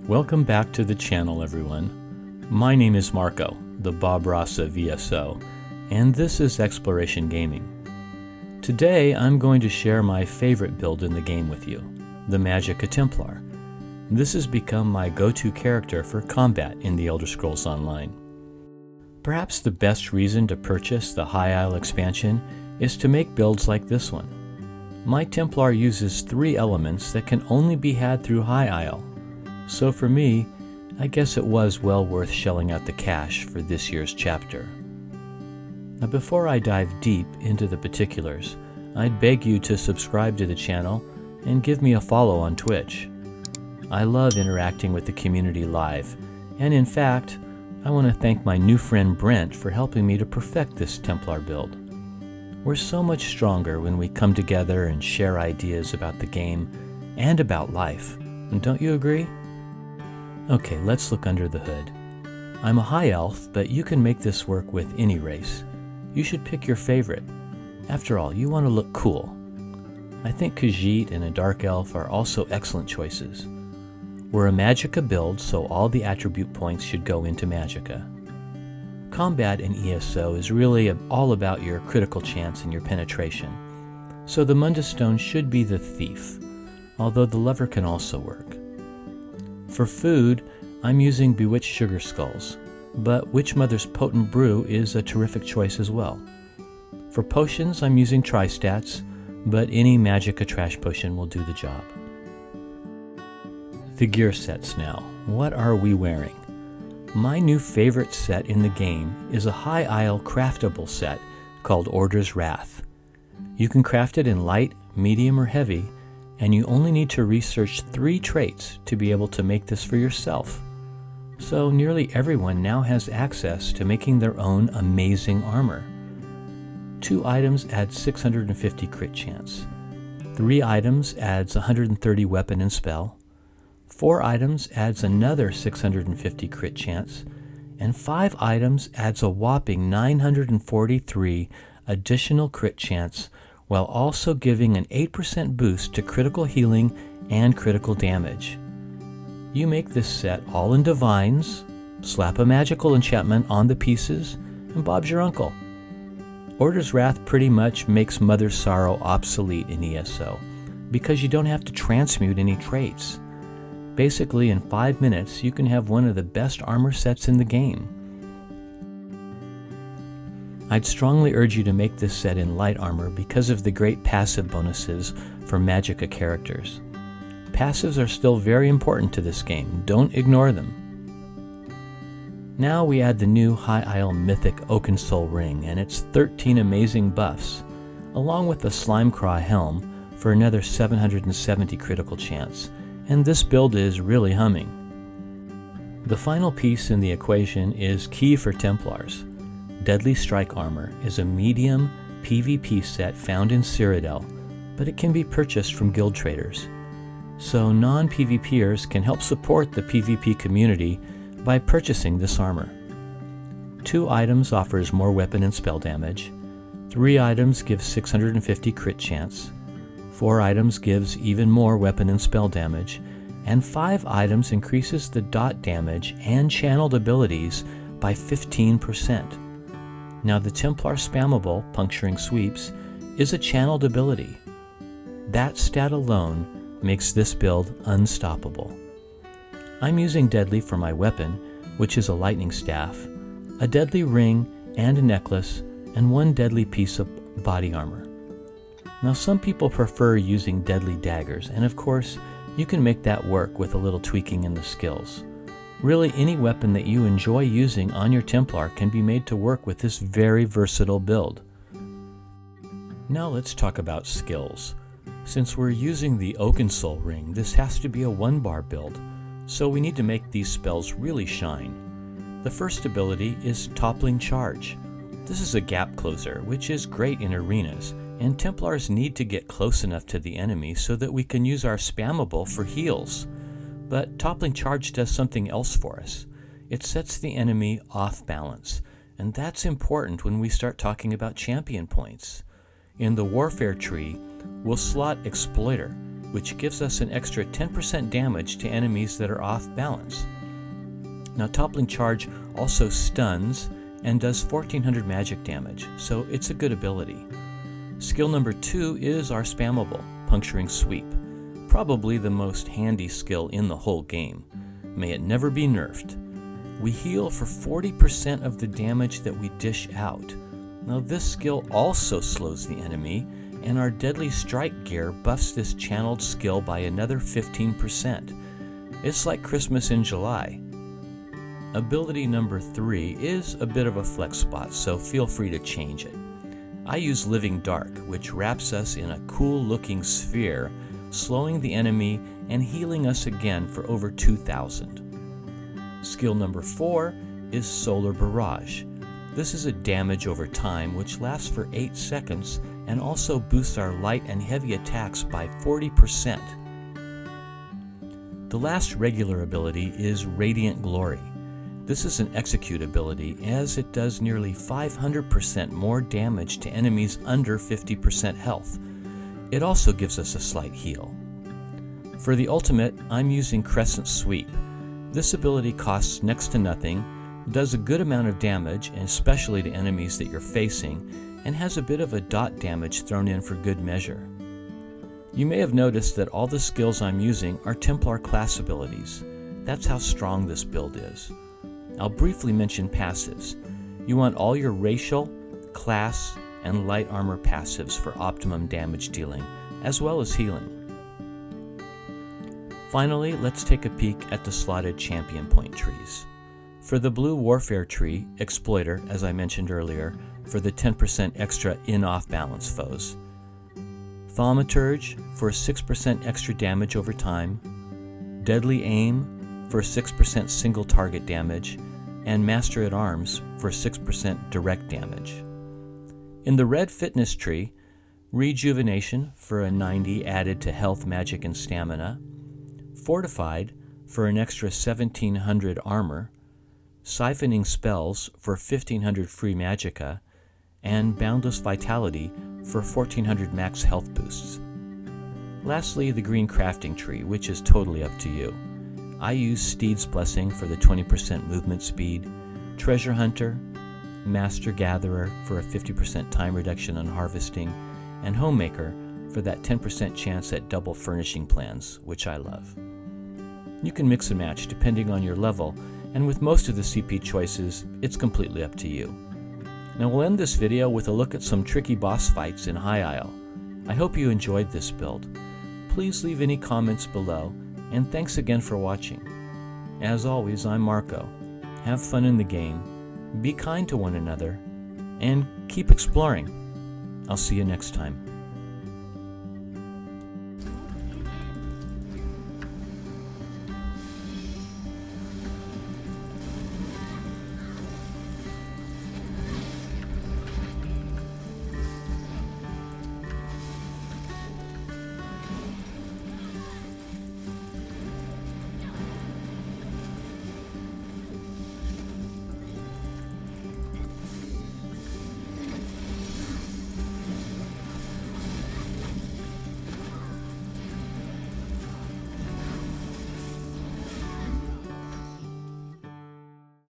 Welcome back to the channel, everyone. My name is Marco, the Bob Rossa VSO, and this is Exploration Gaming. Today I'm going to share my favorite build in the game with you, the Magika Templar. This has become my go-to character for combat in the Elder Scrolls Online. Perhaps the best reason to purchase the High Isle expansion is to make builds like this one. My Templar uses 3 elements that can only be had through High Isle. So for me, I guess it was well worth shelling out the cash for this year's chapter. Now before I dive deep into the particulars, I'd beg you to subscribe to the channel and give me a follow on Twitch. I love interacting with the community live, and in fact, I want to thank my new friend Brent for helping me to perfect this Templar build. We're so much stronger when we come together and share ideas about the game and about life. Don't you agree? Okay, let's look under the hood. I'm a high elf, but you can make this work with any race. You should pick your favorite. After all, you want to look cool. I think Khajiit and a dark elf are also excellent choices. We're a Magika build, so all the attribute points should go into Magika. Combat in ESO is really all about your critical chance and your penetration, so the Mundus Stone should be the thief, although the lever can also work. For food, I'm using Bewitched Sugar Skulls, but Witch Mother's Potent Brew is a terrific choice as well. For potions, I'm using Tristats, but any Magika trash potion will do the job. The gear sets now. What are we wearing? My new favorite set in the game is a High Isle craftable set called Order's Wrath. You can craft it in light, medium, or heavy, and you only need to research 3 traits to be able to make this for yourself. So nearly everyone now has access to making their own amazing armor. 2 items add 650 crit chance. 3 items adds 130 weapon and spell. 4 items adds another 650 crit chance. And 5 items adds a whopping 943 additional crit chance, while also giving an 8% boost to critical healing and critical damage. You make this set all in Divines, slap a magical enchantment on the pieces, and Bob's your uncle. Order's Wrath pretty much makes Mother's Sorrow obsolete in ESO, because you don't have to transmute any traits. Basically, in 5 minutes, you can have one of the best armor sets in the game. I'd strongly urge you to make this set in light armor because of the great passive bonuses for Magika characters. Passives are still very important to this game, don't ignore them. Now we add the new High Isle Mythic Oakensoul Ring and its 13 amazing buffs, along with the Slimecraw Helm for another 770 critical chance, and this build is really humming. The final piece in the equation is key for Templars. Deadly Strike Armor is a medium PvP set found in Cyrodiil, but it can be purchased from guild traders. So non-PvPers can help support the PvP community by purchasing this armor. 2 items offers more weapon and spell damage, 3 items give 650 crit chance, 4 items gives even more weapon and spell damage, and 5 items increases the dot damage and channeled abilities by 15%. Now the Templar Spammable Puncturing Sweeps is a channeled ability. That stat alone makes this build unstoppable. I'm using Deadly for my weapon, which is a lightning staff, a deadly ring and a necklace, and 1 deadly piece of body armor. Now some people prefer using deadly daggers, and of course you can make that work with a little tweaking in the skills. Really, any weapon that you enjoy using on your Templar can be made to work with this very versatile build. Now let's talk about skills. Since we're using the Oakensoul Ring, this has to be a 1-bar build, so we need to make these spells really shine. The first ability is Toppling Charge. This is a gap closer, which is great in arenas, and Templars need to get close enough to the enemy so that we can use our spammable for heals. But Toppling Charge does something else for us. It sets the enemy off balance, and that's important when we start talking about champion points. In the Warfare tree, we'll slot Exploiter, which gives us an extra 10% damage to enemies that are off balance. Now, Toppling Charge also stuns and does 1400 magic damage, so it's a good ability. Skill number 2 is our spammable, Puncturing Sweep, probably the most handy skill in the whole game. May it never be nerfed. We heal for 40% of the damage that we dish out. Now, this skill also slows the enemy, and our Deadly Strike gear buffs this channeled skill by another 15%. It's like Christmas in July. Ability number 3 is a bit of a flex spot, so feel free to change it. I use Living Dark, which wraps us in a cool-looking sphere, slowing the enemy and healing us again for over 2,000. Skill number 4 is Solar Barrage. This is a damage over time which lasts for 8 seconds and also boosts our light and heavy attacks by 40%. The last regular ability is Radiant Glory. This is an execute ability, as it does nearly 500% more damage to enemies under 50% health. It also gives us a slight heal. For the ultimate, I'm using Crescent Sweep. This ability costs next to nothing, does a good amount of damage, and especially to enemies that you're facing, and has a bit of a dot damage thrown in for good measure. You may have noticed that all the skills I'm using are Templar class abilities. That's how strong this build is. I'll briefly mention passives. You want all your racial, class, and light armor passives for optimum damage dealing, as well as healing. Finally, let's take a peek at the slotted champion point trees. For the blue warfare tree, Exploiter, as I mentioned earlier, for the 10% extra in-off balance foes. Thaumaturge for 6% extra damage over time. Deadly Aim for 6% single target damage, and Master at Arms for 6% direct damage. In the red fitness tree, Rejuvenation for a 90 added to health, magic, and stamina. Fortified for an extra 1700 armor. Siphoning Spells for 1500 free magicka, and Boundless Vitality for 1400 max health boosts. Lastly, the green crafting tree, which is totally up to you. I use Steed's Blessing for the 20% movement speed, Treasure Hunter, Master Gatherer for a 50% time reduction on harvesting, and Homemaker for that 10% chance at double furnishing plans, which I love. You can mix and match depending on your level, and with most of the CP choices, it's completely up to you. Now we'll end this video with a look at some tricky boss fights in High Isle. I hope you enjoyed this build. Please leave any comments below, and thanks again for watching. As always, I'm Marco. Have fun in the game, be kind to one another, and keep exploring. I'll see you next time.